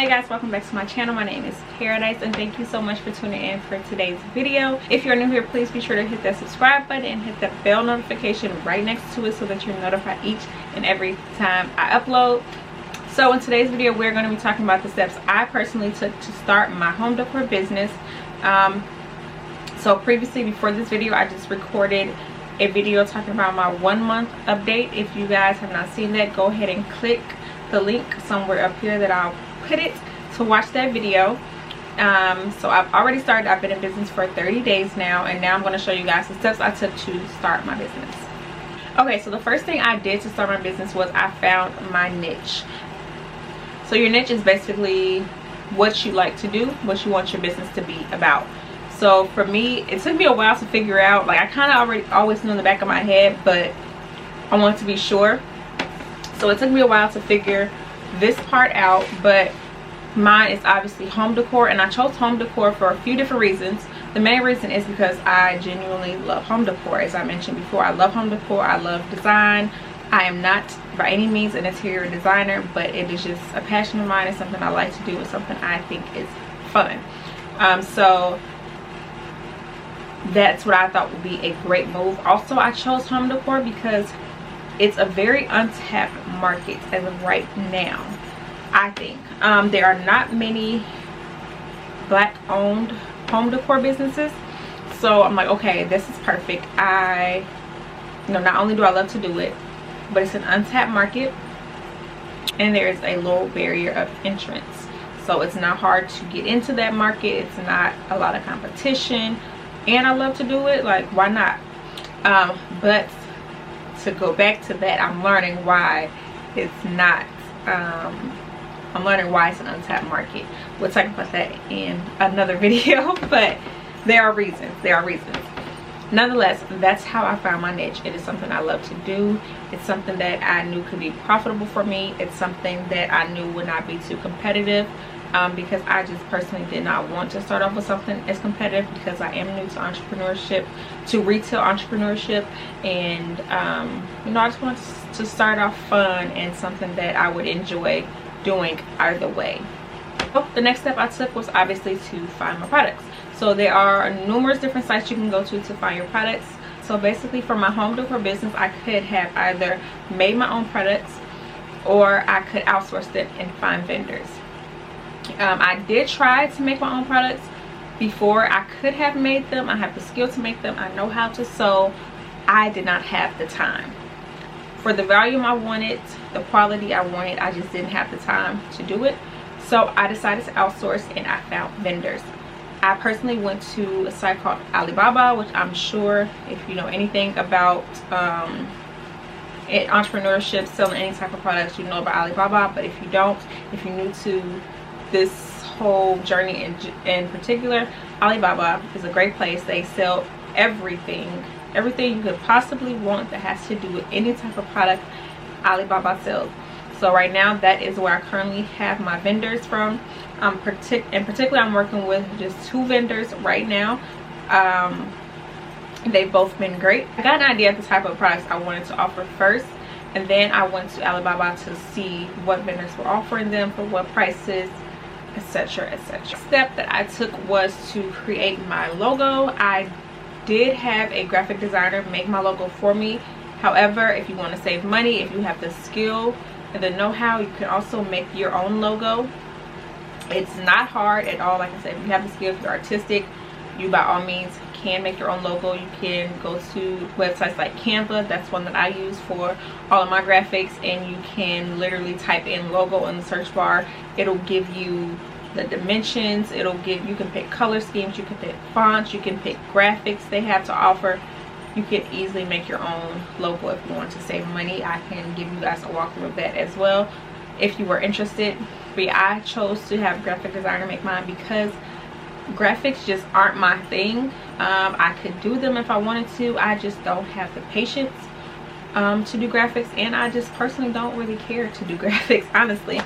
Hey guys, welcome back to my channel. My name is Paradise and thank you so much for tuning in for today's video. If you're new here, please be sure to hit that subscribe button and hit that bell notification right next to it so that you're notified each and every time I upload. So in today's video, we're going to be talking about the steps I personally took to start my home decor business. So previously, before this video, I just recorded a video talking about my 1 month update. If you guys have not seen that, go ahead and click the link somewhere up here that I'll put it to watch that video. So I've already started. I've been in business for 30 days now, and now I'm going to show you guys the steps I took to start my business. Okay, so the first thing I did to start my business was I found my niche. So your niche is basically what you like to do, what you want your business to be about. So for me, it took me a while to figure out, like I kind of always knew in the back of my head, but I wanted to be sure. So it took me a while to figure this part out, but mine is obviously home decor, and I chose home decor for a few different reasons. The main reason is because I genuinely love home decor. As I mentioned before, I love home decor. I love design. I am not by any means an interior designer, but it is just a passion of mine. It's something I like to do. It's something I think is fun. So that's what I thought would be a great move. Also, I chose home decor because it's a very untapped market as of right now. I think there are not many black owned home decor businesses, so I'm like, okay, this is perfect. Not only do I love to do it, but it's an untapped market and there's a low barrier of entrance, so it's not hard to get into that market. It's not a lot of competition, and I love to do it. Like, why not? But to go back to that, I'm learning why it's not. I'm learning why it's an untapped market. We'll talk about that in another video, but there are reasons. Nonetheless, that's how I found my niche. It is something I love to do. It's something that I knew could be profitable for me. It's something that I knew would not be too competitive, because I just personally did not want to start off with something as competitive, because I am new to entrepreneurship, to retail entrepreneurship, and I just want to start off fun and something that I would enjoy doing either way. So the next step I took was obviously to find my products. So there are numerous different sites you can go to find your products. So basically, for my home decor business, I could have either made my own products or I could outsource them and find vendors. I did try to make my own products before. I could have made them. I have the skill to make them. I know how to sew. I did not have the time. For the volume I wanted, the quality I wanted, I just didn't have the time to do it. So I decided to outsource, and I found vendors. I personally went to a site called Alibaba, which I'm sure if you know anything about entrepreneurship, selling any type of products, you know about Alibaba. But if you don't, if you're new to this whole journey in particular, Alibaba is a great place. They sell everything you could possibly want that has to do with any type of product. Alibaba sells. So right now, that is where I currently have my vendors from. In particular, I'm working with just 2 vendors right now. They've both been great. I got an idea of the type of products I wanted to offer first, and then I went to Alibaba to see what vendors were offering them for what prices, etc, etc. The step that I took was to create my logo. I did have a graphic designer make my logo for me. However, if you want to save money, if you have the skill and the know-how, you can also make your own logo. It's not hard at all. Like I said, if you have the skill, if you're artistic, you by all means can make your own logo. You can go to websites like Canva. That's one that I use for all of my graphics, and you can literally type in logo in the search bar. It'll give you the dimensions. You can pick color schemes, you can pick fonts, you can pick graphics they have to offer. You can easily make your own logo if you want to save money. I can give you guys a walkthrough of that as well if you were interested. But yeah, I chose to have a graphic designer make mine because graphics just aren't my thing. I could do them if I wanted to. I just don't have the patience to do graphics, and I just personally don't really care to do graphics, honestly.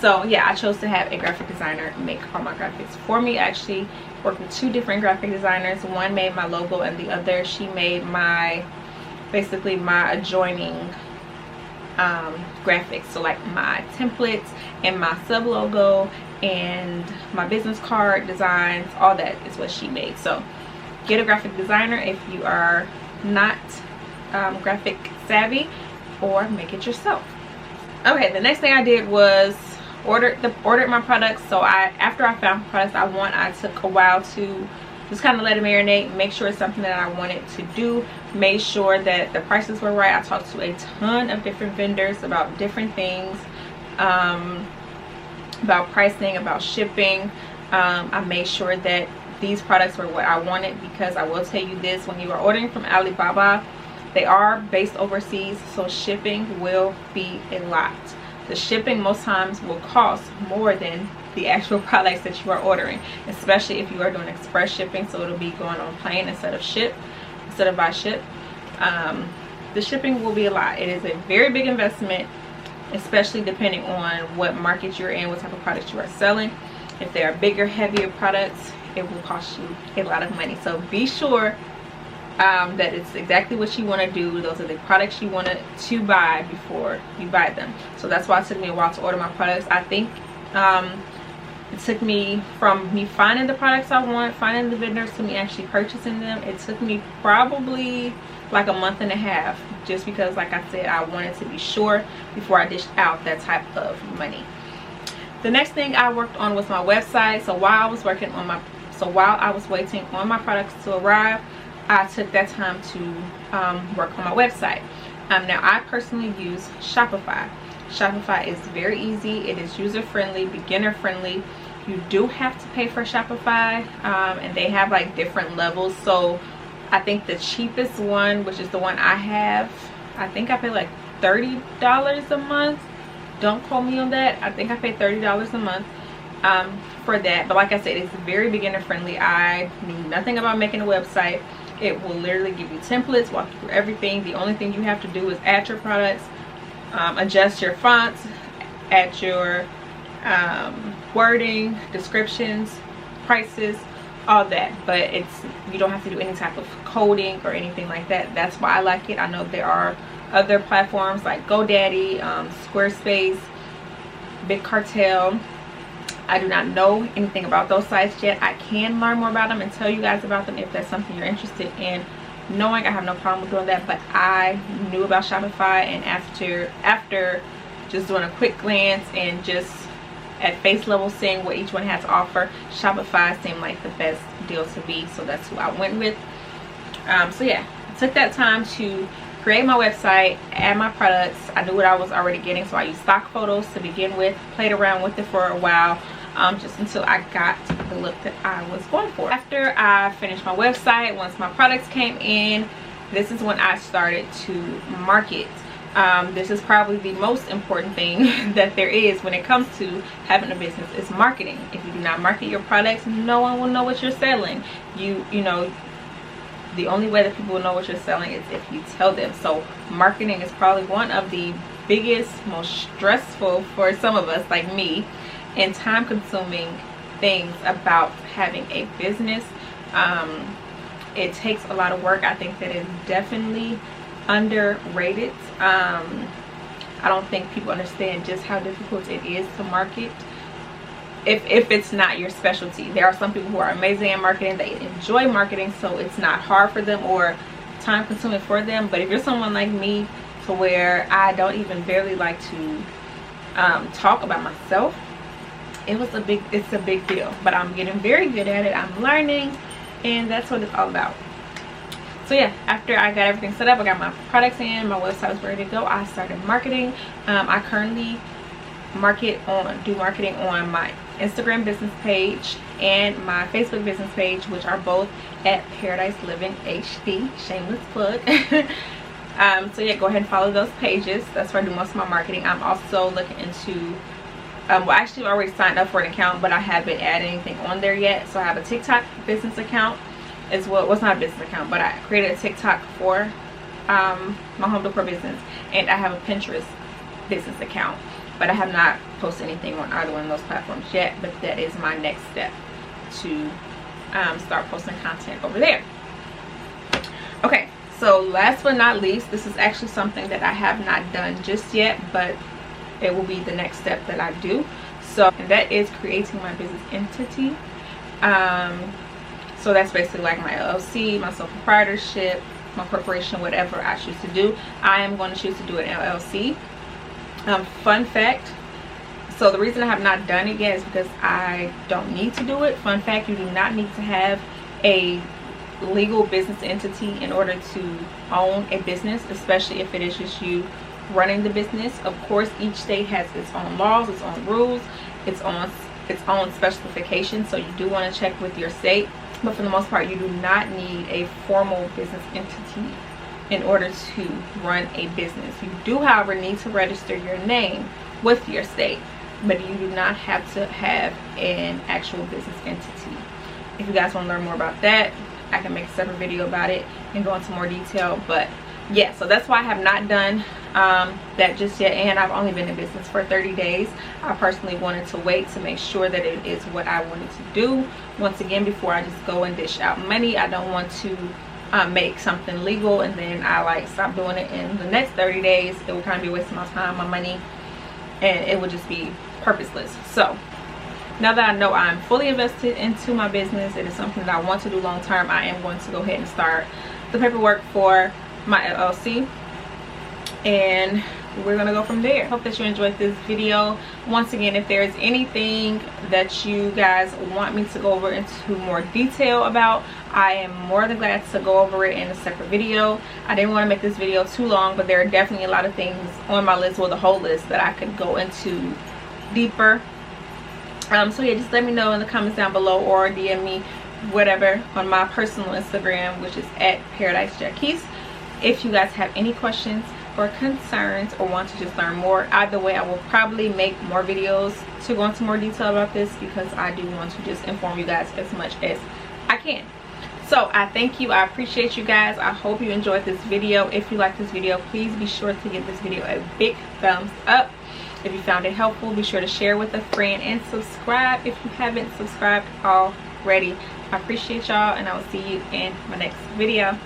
So yeah, I chose to have a graphic designer make all my graphics for me. I actually worked with 2 different graphic designers. One made my logo, and the other, she made basically my adjoining graphics. So like my templates and my sub logo and my business card designs, all that is what she made. So get a graphic designer if you are not graphic savvy, or make it yourself. Okay, the next thing I did was ordered my products. So after I found products I took a while to just kind of let it marinate, make sure it's something that I wanted to do, made sure that the prices were right. I talked to a ton of different vendors about different things, about pricing, about shipping. I made sure that these products were what I wanted, because I will tell you this, when you are ordering from Alibaba, they are based overseas, so shipping will be a lot. The shipping most times will cost more than the actual products that you are ordering, especially if you are doing express shipping, so it'll be going on plane instead of by ship. The shipping will be a lot. It is a very big investment, especially depending on what market you're in, what type of products you are selling. If they are bigger, heavier products, it will cost you a lot of money. So be sure that it's exactly what you want to do. Those are the products you want to buy before you buy them. So that's why it took me a while to order my products. I think it took me, from me finding the products I want, finding the vendors, to me actually purchasing them, it took me probably like a month and a half, just because, like I said, I wanted to be sure before I dished out that type of money. The next thing I worked on was my website. So while I was waiting on my products to arrive, I took that time to work on my website. Now I personally use Shopify. Shopify is very easy. It is user friendly, beginner friendly. You do have to pay for Shopify, and they have like different levels. So I think the cheapest one, which is the one I have, I think I pay like $30 a month. Don't quote me on that. I think I paid $30 a month for that. But like I said, it's very beginner friendly. I knew nothing about making a website. It will literally give you templates, walk you through everything. The only thing you have to do is add your products, adjust your fonts, add your wording, descriptions, prices, all that. But you don't have to do any type of coding or anything like that. That's why I like it. I know there are other platforms like GoDaddy, Squarespace, Big Cartel. I do not know anything about those sites yet. I can learn more about them and tell you guys about them if that's something you're interested in knowing. I have no problem with doing that, but I knew about Shopify, and after just doing a quick glance and just at face level seeing what each one has to offer, Shopify seemed like the best deal to be, so that's who I went with. So yeah, I took that time to create my website, add my products. I knew what I was already getting, so I used stock photos to begin with, played around with it for a while, just until I got the look that I was going for. After I finished my website, once my products came in, this is when I started to market. This is probably the most important thing that there is when it comes to having a business, is marketing. If you do not market your products, no one will know what you're selling. You know, the only way that people will know what you're selling is if you tell them. So marketing is probably one of the biggest, most stressful for some of us like me, and time consuming things about having a business. It takes a lot of work. I think that it's definitely underrated. I don't think people understand just how difficult it is to market if it's not your specialty. There are some people who are amazing at marketing, they enjoy marketing, so it's not hard for them or time consuming for them. But if you're someone like me, to where I don't even barely like to talk about myself, it's a big deal. But I'm getting very good at it. I'm learning, and that's what it's all about. So yeah, after I got everything set up, I got my products in, my website was ready to go, I started marketing. I currently do marketing on my Instagram business page and my Facebook business page, which are both at Paradise Living HD. Shameless plug. So yeah, go ahead and follow those pages. That's where I do most of my marketing. I'm also looking into well, actually I already signed up for an account, but I haven't added anything on there yet. So I have a TikTok business account as well. Well, it's not a business account, but I created a TikTok for my home decor business, and I have a Pinterest business account, but I have not posted anything on either one of those platforms yet. But that is my next step, to start posting content over there. Okay, So last but not least, this is actually something that I have not done just yet, but it will be the next step that I do. So, and that is creating my business entity. So that's basically like my LLC, my sole proprietorship, my corporation, whatever I choose to do. I am going to choose to do an LLC. Fun fact, so the reason I have not done it yet is because I don't need to do it. Fun fact, you do not need to have a legal business entity in order to own a business, especially if it is just you running the business. Of course, each state has its own laws, its own rules, its own specifications, so you do want to check with your state. But for the most part, you do not need a formal business entity in order to run a business. You do, however, need to register your name with your state, but you do not have to have an actual business entity. If you guys want to learn more about that, I can make a separate video about it and go into more detail. But yeah, so that's why I have not done that just yet, and I've only been in business for 30 days. I personally wanted to wait to make sure that it is what I wanted to do. Once again, before I just go and dish out money, I don't want to make something legal and then I like stop doing it in the next 30 days. It would kind of be wasting my time, my money, and it would just be purposeless. So now that I know I'm fully invested into my business, it is something that I want to do long term, I am going to go ahead and start the paperwork for my LLC, and we're gonna go from there. Hope that you enjoyed this video. Once again, if there's anything that you guys want me to go over into more detail about, I am more than glad to go over it in a separate video. I didn't want to make this video too long, but there are definitely a lot of things on my list, or the whole list, that I could go into deeper. So yeah, just let me know in the comments down below, or DM me, whatever, on my personal Instagram, which is at Paradisejacquise. If you guys have any questions or concerns, or want to just learn more, either way, I will probably make more videos to go into more detail about this, because I do want to just inform you guys as much as I can. So I thank you, I appreciate you guys. I hope you enjoyed this video. If you like this video, please be sure to give this video a big thumbs up. If you found it helpful, be sure to share with a friend, and subscribe if you haven't subscribed already. I appreciate y'all, and I will see you in my next video.